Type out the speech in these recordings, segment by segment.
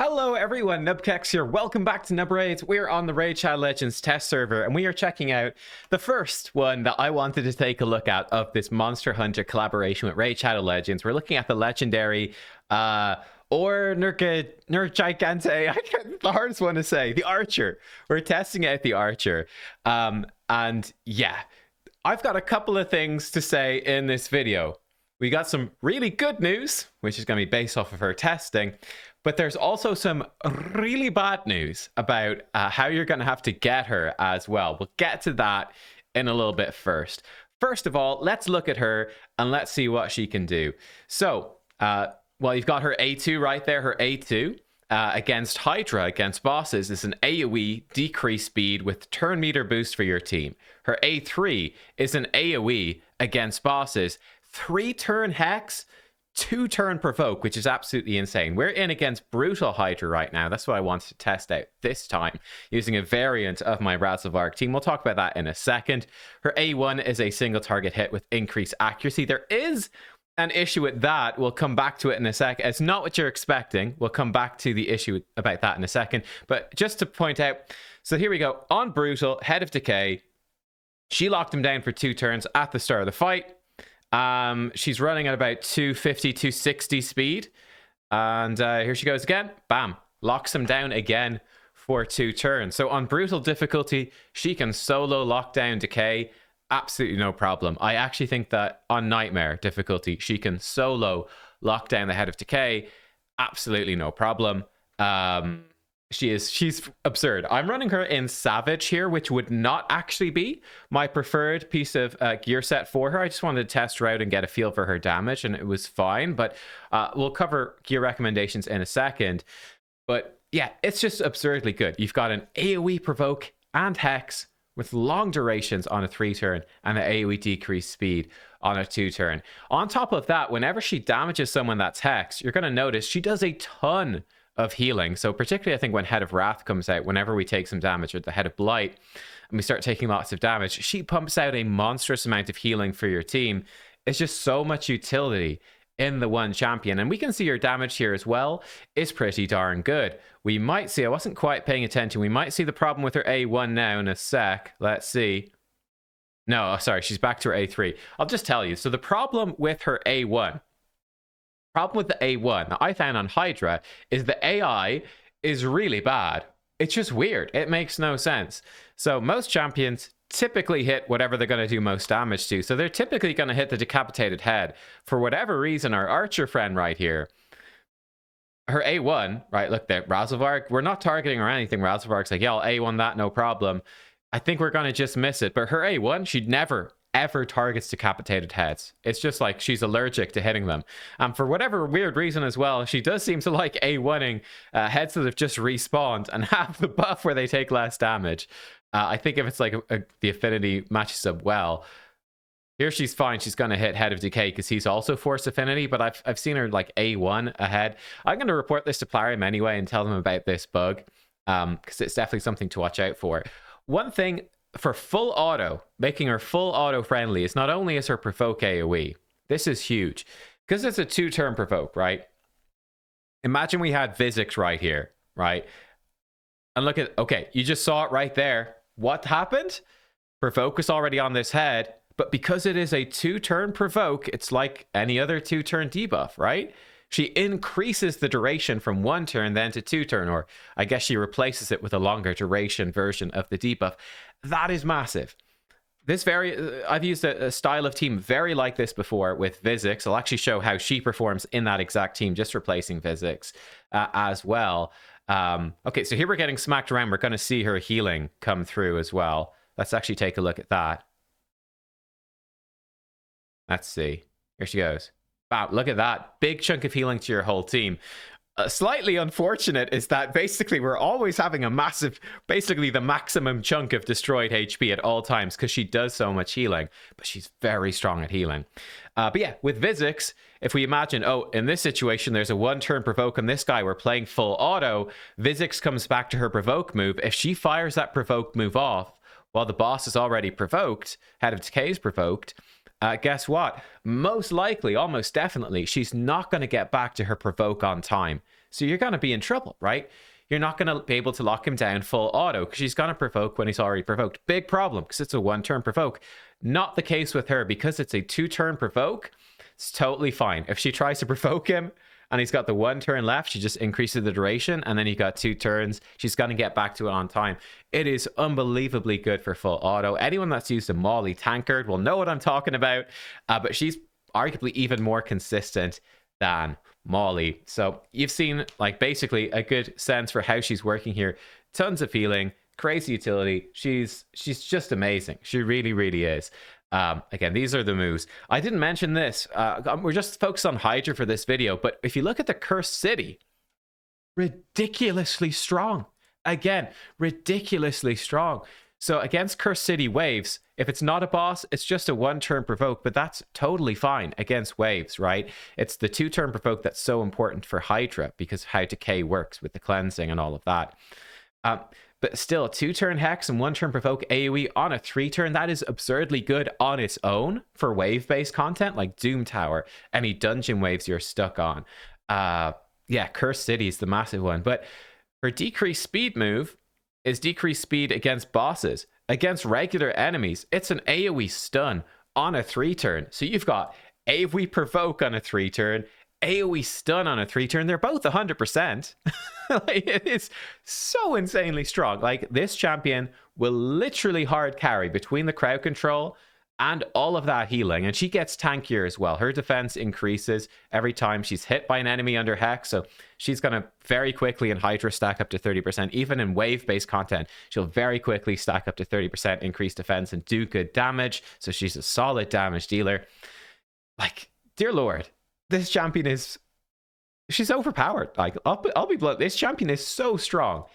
Hello everyone, Nubkex here. Welcome back to Nub Raids. We're on the Raid Shadow Legends test server and we are checking out the first one that I wanted to take a look at of this Monster Hunter collaboration with Raid Shadow Legends. We're looking at the legendary Gigante. The hardest one to say. The Archer. We're testing out the Archer. And yeah, I've got a couple of things to say in this video. We got some really good news, which is going to be based off of her testing. But there's also some really bad news about how you're going to have to get her as well. We'll get to that in a little bit first. First of all, let's look at her and let's see what she can do. So, well, you've got her A2 right there, her A2. Against Hydra, against bosses, is an AoE decrease speed with turn meter boost for your team. Her A3 is an AoE against bosses, 3-turn Hex, 2-turn Provoke, which is absolutely insane. We're in against Brutal Hydra right now. That's what I wanted to test out this time, using a variant of my Razelvarg team. We'll talk about that in a second. Her A1 is a single target hit with increased accuracy. There is an issue with that. We'll come back to it in a sec. It's not what you're expecting. We'll come back to the issue about that in a second. But just to point out, so here we go. On Brutal, Head of Decay, she locked him down for 2 turns at the start of the fight. She's running at about 250, 260 speed. And here she goes again. Bam. Locks him down again for 2 turns. So on Brutal difficulty, she can solo lock down Decay. Absolutely no problem. I actually think that on Nightmare difficulty, she can solo lock down the Head of Decay. Absolutely no problem. She's absurd. I'm running her in Savage here, which would not actually be my preferred piece of gear set for her. I just wanted to test her out and get a feel for her damage, and it was fine. But we'll cover gear recommendations in a second. But yeah, it's just absurdly good. You've got an AoE Provoke and Hex with long durations on a 3-turn and an AoE decrease speed on a 2-turn. On top of that, whenever she damages someone that's Hex, you're going to notice she does a ton of healing. So particularly I think when Head of Wrath comes out, whenever we take some damage, or the Head of Blight, and we start taking lots of damage, she pumps out a monstrous amount of healing for your team. It's just so much utility in the one champion. And we can see her damage here as well is pretty darn good. We might see, I wasn't quite paying attention, we might see the problem with her A1 now in a sec. Let's see. No, sorry, she's back to her A3. I'll just tell you. So the problem with her A1, problem with the A1 that I found on Hydra is the AI is really bad. It's just weird. It makes no sense. So most champions typically hit whatever they're going to do most damage to. So they're typically going to hit the decapitated head. For whatever reason, our Archer friend right here, her A1, right, look there, Razelvarg, we're not targeting or anything. Razelvarg's like, yeah, I'll A1 that, no problem. I think we're going to just miss it. But her A1, she'd never ever targets decapitated heads. It's just like she's allergic to hitting them. And for whatever weird reason as well, she does seem to like A1ing heads that have just respawned and have the buff where they take less damage. I think if it's like the affinity matches up well. Here she's fine. She's going to hit Head of Decay because he's also Force Affinity, but I've seen her like A1 ahead. I'm going to report this to Plarium anyway and tell them about this bug because it's definitely something to watch out for. One thing for full auto, making her full auto friendly, is not only is her Provoke AoE. This is huge because it's a 2-turn Provoke, right? Imagine we had Vizix right here, right? And look at, okay, you just saw it right there. What happened? Provoke is already on this head, but because it is a 2-turn Provoke, it's like any other 2-turn debuff, right? She increases the duration from 1 turn then to 2 turn, or I guess she replaces it with a longer duration version of the debuff. That is massive. This I've used a style of team very like this before with Vizix. I'll actually show how she performs in that exact team, just replacing Vizix as well. Okay, so here we're getting smacked around. We're going to see her healing come through as well. Let's actually take a look at that. Let's see. Here she goes. Wow, look at that. Big chunk of healing to your whole team. Slightly unfortunate is that basically we're always having a massive, basically the maximum chunk of destroyed HP at all times because she does so much healing, but she's very strong at healing. But yeah, with Vizix, if we imagine, oh, in this situation, there's a 1-turn Provoke on this guy, we're playing full auto, Vizix comes back to her Provoke move. If she fires that Provoke move off while the boss is already provoked, Head of Decay is provoked, guess what? Most likely, almost definitely, she's not going to get back to her Provoke on time. So you're going to be in trouble, right? You're not going to be able to lock him down full auto because she's going to provoke when he's already provoked. Big problem because it's a 1-turn provoke. Not the case with her because it's a 2-turn provoke. It's totally fine. If she tries to provoke him and he's got the 1 turn left, she just increases the duration, and then you got 2 turns. She's going to get back to it on time. It is unbelievably good for full auto. Anyone that's used a Molly tankard will know what I'm talking about, but she's arguably even more consistent than Molly. So you've seen like basically a good sense for how she's working here. Tons of healing, crazy utility. She's just amazing. She really, really is. Again, these are the moves. I didn't mention this. We're just focused on Hydra for this video, but if you look at the Cursed City, ridiculously strong. Again, ridiculously strong. So against Cursed City waves, if it's not a boss, it's just a 1-turn provoke, but that's totally fine against waves, right? It's the 2-turn provoke that's so important for Hydra because how Decay works with the cleansing and all of that. But still, 2-turn Hex and 1-turn Provoke AoE on a 3-turn, that is absurdly good on its own for wave-based content like Doom Tower, any dungeon waves you're stuck on. Yeah, Cursed City is the massive one. But her decreased speed move is decreased speed against bosses. Against regular enemies, it's an AoE stun on a 3-turn. So you've got AoE Provoke on a 3-turn, AoE stun on a 3-turn. They're both 100%. Like, it is so insanely strong. Like, this champion will literally hard carry between the crowd control and all of that healing, and she gets tankier as well. Her defense increases every time she's hit by an enemy under Hex, so she's going to very quickly in Hydra stack up to 30%. Even in wave-based content, she'll very quickly stack up to 30% increased defense and do good damage, so she's a solid damage dealer. Like, dear Lord, this champion is... she's overpowered. Like, I'll be blunt. This champion is so strong.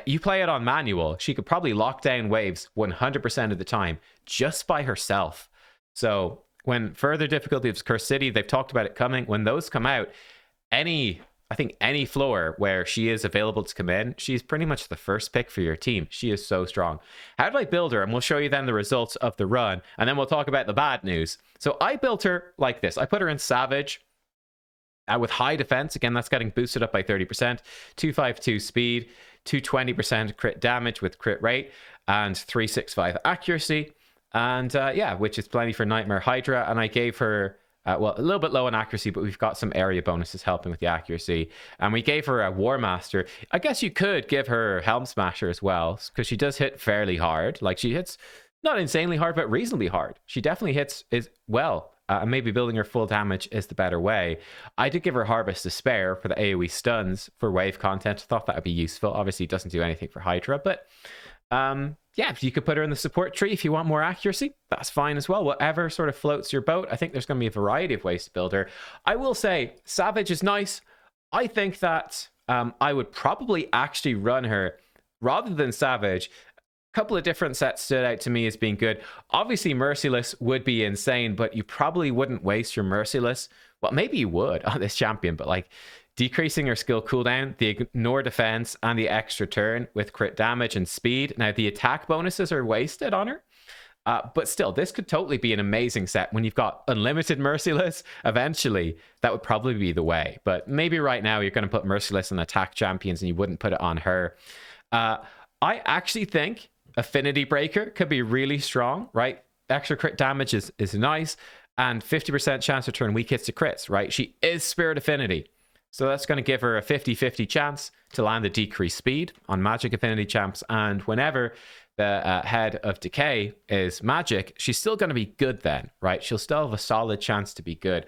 You play it on manual, she could probably lock down waves 100% of the time just by herself. So when further difficulty of Cursed City, they've talked about it coming. When those come out, I think any floor where she is available to come in, she's pretty much the first pick for your team. She is so strong. How did I build her? And we'll show you then the results of the run, and then we'll talk about the bad news. So I built her like this. I put her in Savage with high defense. Again, that's getting boosted up by 30%. 252 speed, 220% crit damage with crit rate, and 365 accuracy. And yeah, which is plenty for Nightmare Hydra. And I gave her... well, a little bit low on accuracy, but we've got some area bonuses helping with the accuracy. And we gave her a War Master. I guess you could give her Helm Smasher as well, because she does hit fairly hard. Like, she hits not insanely hard, but reasonably hard. She definitely hits well. And maybe building her full damage is the better way. I did give her Harvest to spare for the AoE stuns for wave content. I thought that would be useful. Obviously, it doesn't do anything for Hydra, but... yeah, you could put her in the support tree if you want more accuracy. That's fine as well. Whatever sort of floats your boat. I think there's going to be a variety of ways to build her. I will say, Savage is nice. I think that I would probably actually run her rather than Savage. A couple of different sets stood out to me as being good. Obviously, Merciless would be insane, but you probably wouldn't waste your Merciless. Well, maybe you would on this champion, but like... decreasing her skill cooldown, the ignore defense, and the extra turn with crit damage and speed. Now, the attack bonuses are wasted on her. But still, this could totally be an amazing set. When you've got unlimited Merciless, eventually, that would probably be the way. But maybe right now, you're going to put Merciless on attack champions, and you wouldn't put it on her. I actually think Affinity Breaker could be really strong, right? Extra crit damage is nice. And 50% chance to turn weak hits to crits, right? She is Spirit Affinity. So that's going to give her a 50-50 chance to land the decreased speed on Magic Affinity champs. And whenever the head of Decay is Magic, she's still going to be good then, right? She'll still have a solid chance to be good.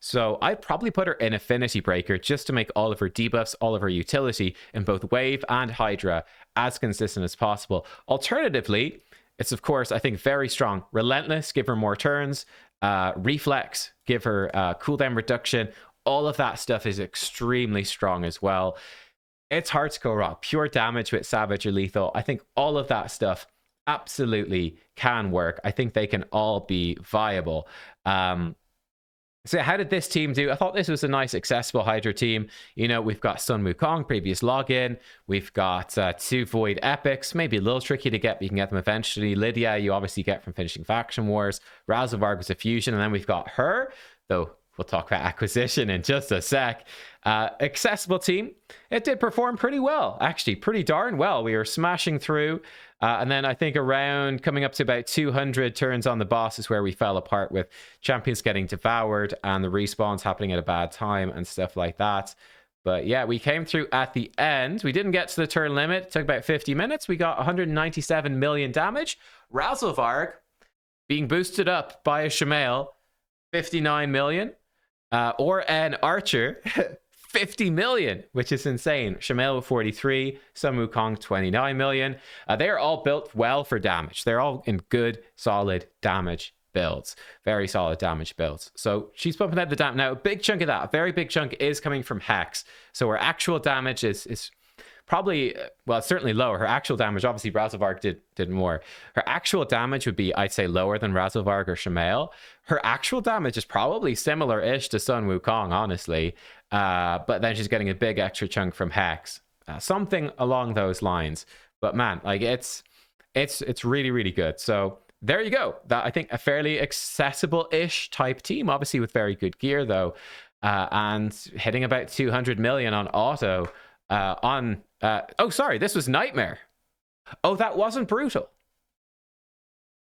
So I'd probably put her in Affinity Breaker just to make all of her debuffs, all of her utility in both Wave and Hydra as consistent as possible. Alternatively, it's of course, I think, very strong. Relentless, give her more turns. Reflex, give her cooldown reduction. All of that stuff is extremely strong as well. It's hard to go wrong. Pure damage with Savage or Lethal. I think all of that stuff absolutely can work. I think they can all be viable. So how did this team do? I thought this was a nice, accessible Hydra team. You know, we've got Sun Wukong, previous login. We've got 2 Void Epics. Maybe a little tricky to get, but you can get them eventually. Lydia, you obviously get from finishing Faction Wars. Razelvarg was a fusion. And then we've got her, though. We'll talk about acquisition in just a sec. Accessible team. It did perform pretty well, actually, pretty darn well. We were smashing through. And then I think around coming up to about 200 turns on the boss is where we fell apart, with champions getting devoured and the respawns happening at a bad time and stuff like that. But yeah, we came through at the end. We didn't get to the turn limit. It took about 50 minutes. We got 197 million damage. Razelvarg being boosted up by a Shamael, 59 million. Or an Archer, 50 million, which is insane. Shamael with 43, Sun Wukong 29 million. They are all built well for damage. They're all in good, solid damage builds. Very solid damage builds. So she's pumping out the damage. Now, a big chunk of that, a very big chunk, is coming from Hex. So her actual damage is probably, well, it's certainly lower. Her actual damage, obviously Razelvarg did more. Her actual damage would be, I'd say, lower than Razelvarg or Shamael. Her actual damage is probably similar-ish to Sun Wukong, honestly. But then she's getting a big extra chunk from Hex. Something along those lines. But man, like it's really, really good. So there you go. That, I think, a fairly accessible-ish type team, obviously with very good gear though. And hitting about 200 million on auto. Oh, sorry, this was Nightmare. Oh, that wasn't Brutal.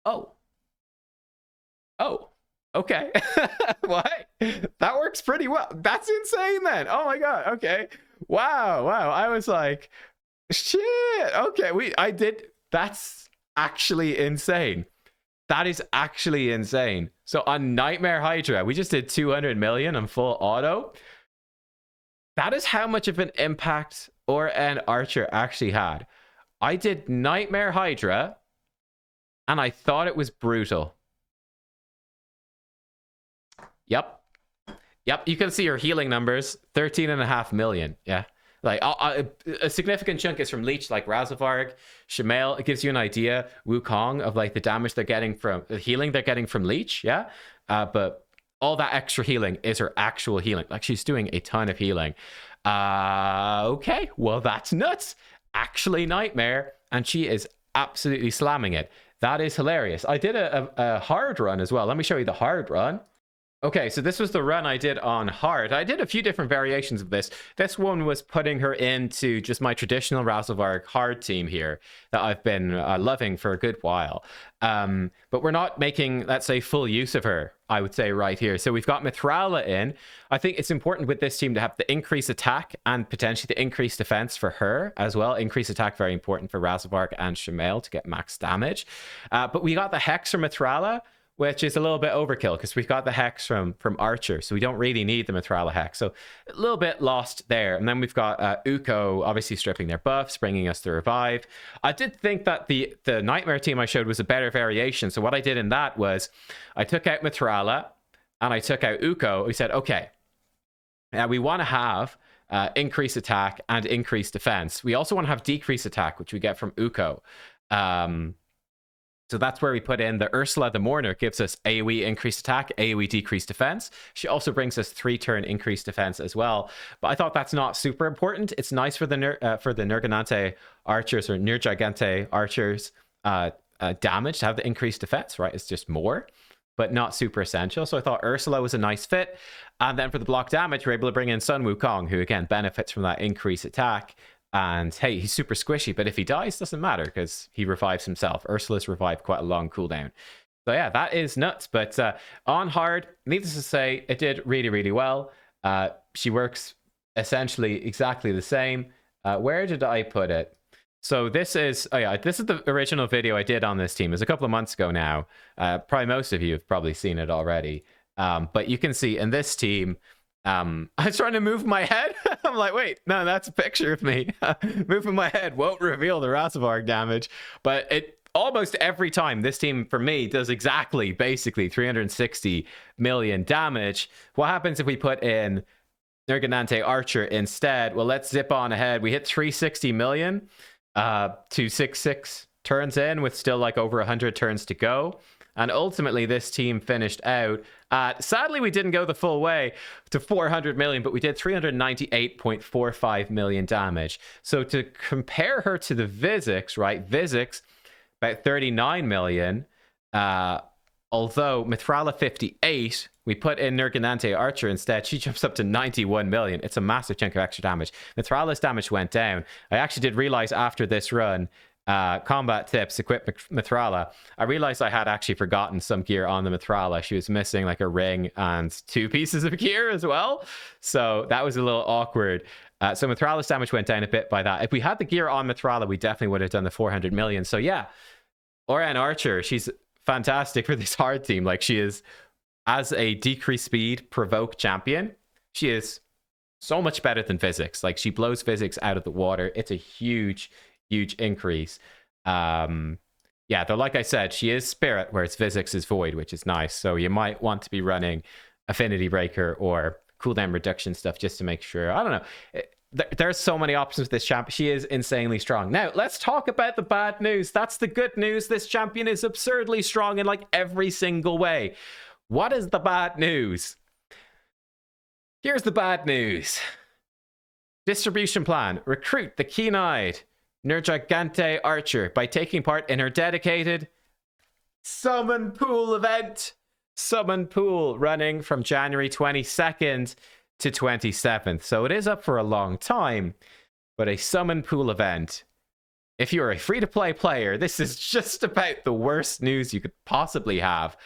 Oh, okay. Why? That works pretty well. That's insane then. Oh my god. Okay. Wow. I was like, shit. Okay, that's actually insane. That is actually insane. So on Nightmare Hydra, we just did 200 million on full auto. That is how much of an impact or an Archer actually had. I did Nightmare Hydra, and I thought it was Brutal. Yep. You can see her healing numbers, 13.5 million. Yeah. Like a significant chunk is from Leech, like Razelvarg, Shamael. It gives you an idea, Wukong, of like the damage they're getting from the healing they're getting from Leech. Yeah. But all that extra healing is her actual healing. Like, she's doing a ton of healing. Okay, well, that's nuts. Actually Nightmare, and she is absolutely slamming it. That is hilarious. I did a hard run as well. Let me show you the hard run. Okay, so this was the run I did on hard. I did a few different variations of this. This one was putting her into just my traditional Razelvarg hard team here that I've been loving for a good while. But we're not making, let's say, full use of her, I would say, right here. So we've got Mithrala in. I think it's important with this team to have the increased attack and potentially the increased defense for her as well. Increased attack, very important for Razelvarg and Shamael to get max damage. But we got the Hex from Mithrala, which is a little bit overkill because we've got the Hex from Archer, so we don't really need the Mithrala Hex. So a little bit lost there. And then we've got Uko obviously stripping their buffs, bringing us the revive. I did think that the Nightmare team I showed was a better variation. So what I did in that was I took out Mithrala and I took out Uko. We said, okay, we want to have increased attack and increased defense. We also want to have decreased attack, which we get from Uko. So that's where we put in the Ursula the Mourner. Gives us AoE increased attack, AoE decreased defense. She also brings us 3-turn increased defense as well. But I thought that's not super important. It's nice for the Nergigante archers or Nergigante archers damage to have the increased defense, right? It's just more, but not super essential. So I thought Ursula was a nice fit. And then for the block damage, we're able to bring in Sun Wukong, who again benefits from that increased attack. And hey, he's super squishy, but if he dies, doesn't matter because he revives himself. Ursula's revived quite a long cooldown. So yeah, that is nuts. But on hard, needless to say, it did really, really well. She works essentially exactly the same. Where did I put it? So this is, oh yeah, this is the original video I did on this team. It was a couple of months ago now. Probably most of you have probably seen it already. But you can see in this team, I was trying to move my head. I'm like, wait, no, that's a picture of me. Moving my head won't reveal the Razelvarg damage. But it almost every time this team, for me, does exactly, basically, 360 million damage. What happens if we put in Nergigante Archer instead? Well, let's zip on ahead. We hit 360 million, 266 turns in with still like over 100 turns to go. And ultimately, this team finished out at, sadly, we didn't go the full way to 400 million, but we did 398.45 million damage. So to compare her to the Vizix, right? Vizix, about 39 million. Although Mithrala 58, we put in Nergigante Archer instead. She jumps up to 91 million. It's a massive chunk of extra damage. Mithrala's damage went down. I actually did realize after this run, combat tips, equip Mithrala. I realized I had actually forgotten some gear on the Mithrala. She was missing like a ring and 2 pieces of gear as well. So that was a little awkward. So Mithrala's damage went down a bit by that. If we had the gear on Mithrala, we definitely would have done the 400 million. So yeah, Orianne Archer, she's fantastic for this hard team. Like, she is, as a decreased speed provoke champion, she is so much better than physics. Like, she blows physics out of the water. It's a huge increase. Yeah, though, like I said, she is spirit, whereas physics is void, which is nice. So you might want to be running affinity breaker or cooldown reduction stuff just to make sure. I don't know. There's so many options with this champ. She is insanely strong. Now, let's talk about the bad news. That's the good news. This champion is absurdly strong in like every single way. What is the bad news? Here's the bad news. Distribution plan. Recruit the keen-eyed Nergigante Archer by taking part in her dedicated Summon Pool event. Summon Pool running from January 22nd to 27th. So it is up for a long time, but a Summon Pool event. If you're a free-to-play player, this is just about the worst news you could possibly have.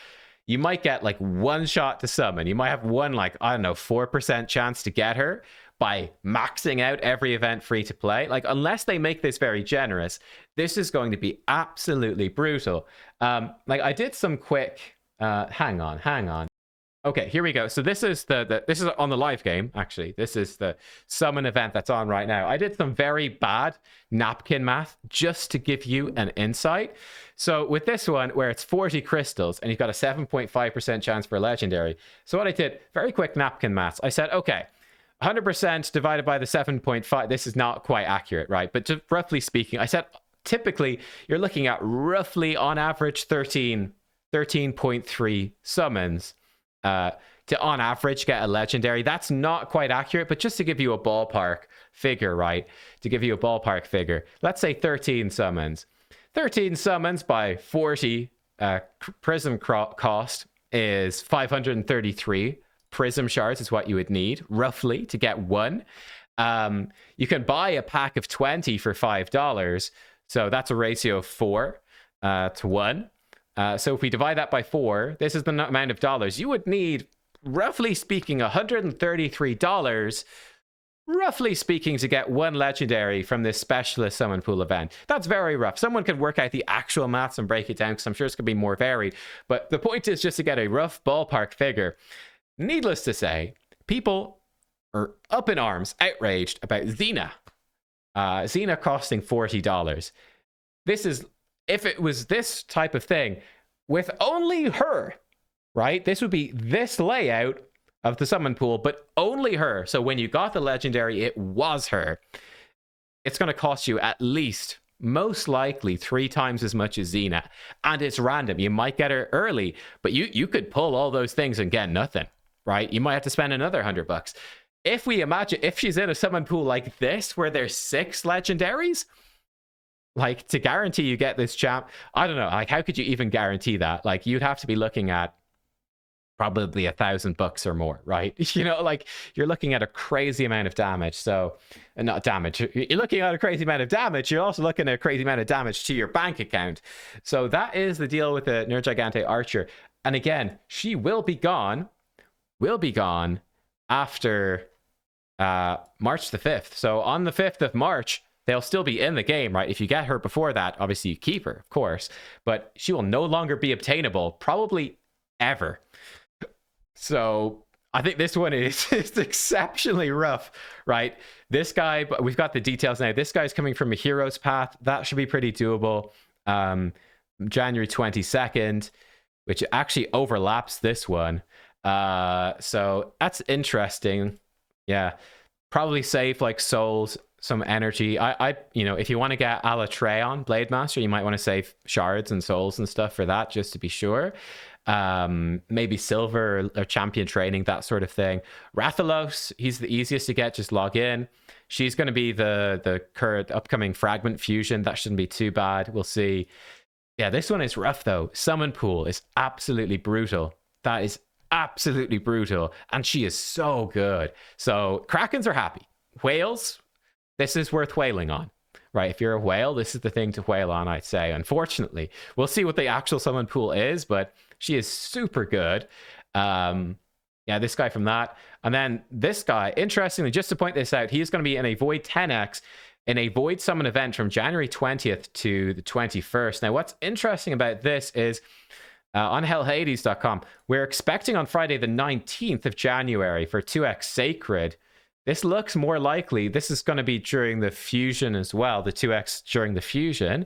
You might get like one shot to summon. You might have one, like, I don't know, 4% chance to get her by maxing out every event free to play. Like, unless they make this very generous, this is going to be absolutely brutal. Like, I did some quick hang on. Okay, here we go. So this is this is on the live game, actually. This is the summon event that's on right now. I did some very bad napkin math just to give you an insight. So with this one, where it's 40 crystals and you've got a 7.5% chance for a legendary. So what I did, very quick napkin maths. I said, okay, 100% divided by the 7.5. This is not quite accurate, right? But just roughly speaking, I said, typically, you're looking at roughly on average 13.3 summons to on average get a legendary. That's not quite accurate, but just to give you a ballpark figure, right? To give you a ballpark figure, let's say 13 summons. 13 summons by 40 prism cost is 533 prism shards is what you would need roughly to get one. You can buy a pack of 20 for $5, so that's a ratio of 4 to 1. So if we divide that by 4, this is the amount of dollars. You would need, roughly speaking, $133, roughly speaking, to get one legendary from this specialist summon pool event. That's very rough. Someone could work out the actual maths and break it down, because I'm sure it's going to be more varied. But the point is just to get a rough ballpark figure. Needless to say, people are up in arms, outraged about Xena. Xena costing $40. This is... If it was this type of thing with only her, right? This would be this layout of the summon pool, but only her. So when you got the legendary, it was her. It's going to cost you at least, most likely, 3 times as much as Xena. And it's random. You might get her early, but you could pull all those things and get nothing, right? You might have to spend another $100. If we imagine, if she's in a summon pool like this, where there's 6 legendaries, like, to guarantee you get this champ, I don't know, like, how could you even guarantee that? Like, you'd have to be looking at probably $1,000 or more, right? You know, like, you're looking at a crazy amount of damage. So, not damage, you're looking at a crazy amount of damage. You're also looking at a crazy amount of damage to your bank account. So that is the deal with the Nergigante Archer. And again, she will be gone after March the 5th. So on the 5th of March, they'll still be in the game, right? If you get her before that, obviously you keep her, of course, but she will no longer be obtainable, probably ever. So I think this one is exceptionally rough, right? This guy, we've got the details now. This guy's coming from a hero's path. That should be pretty doable. January 22nd, which actually overlaps this one. So that's interesting. Yeah, probably save like souls, some energy. I you know, if you want to get Alatreon Blade Master, you might want to save shards and souls and stuff for that, just to be sure. Maybe silver or champion training, that sort of thing. Rathalos, he's the easiest to get. Just log in. She's going to be the current upcoming fragment fusion. That shouldn't be too bad. We'll see. Yeah, this one is rough though. Summon pool is absolutely brutal. That is absolutely brutal. And she is so good. So Krakens are happy. Whales, this is worth whaling on. Right, if you're a whale, this is the thing to whale on, I'd say. Unfortunately, we'll see what the actual summon pool is, but she is super good. Yeah, this guy from that. And then this guy, interestingly, just to point this out, he is going to be in a Void 10x in a Void Summon event from January 20th to the 21st. Now, what's interesting about this is on hellhades.com, we're expecting on Friday the 19th of January for 2x Sacred. This looks more likely. This is going to be during the fusion as well, the 2x during the fusion.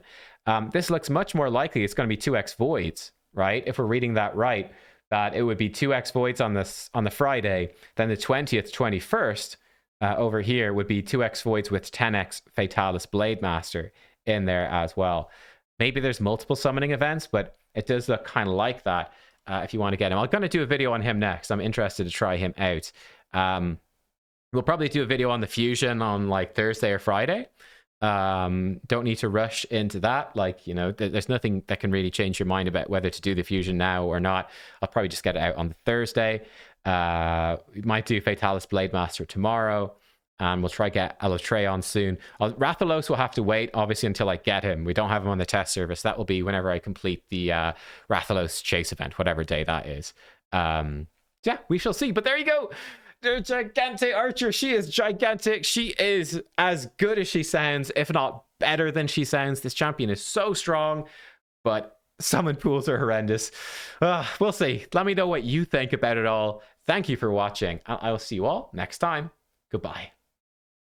This looks much more likely it's going to be 2x voids, right? If we're reading that right, that it would be 2x voids on the Friday, then the 20th, 21st over here would be 2x voids with 10x Fatalis Blade Master in there as well. Maybe there's multiple summoning events, but it does look kind of like that if you want to get him. I'm going to do a video on him next. I'm interested to try him out. We'll probably do a video on the fusion on like Thursday or Friday. Don't need to rush into that. Like, you know, there's nothing that can really change your mind about whether to do the fusion now or not. I'll probably just get it out on the Thursday. We might do Fatalis Blade Master tomorrow. And we'll try get Alatreon soon. Rathalos will have to wait, obviously, until I get him. We don't have him on the test service. That will be whenever I complete the Rathalos chase event, whatever day that is. Yeah, we shall see. But there you go. The Gigante Archer, she is gigantic. She is as good as she sounds, if not better than she sounds. This champion is so strong, but summon pools are horrendous. We'll see. Let me know what you think about it all. Thank you for watching. I will see you all next time. Goodbye.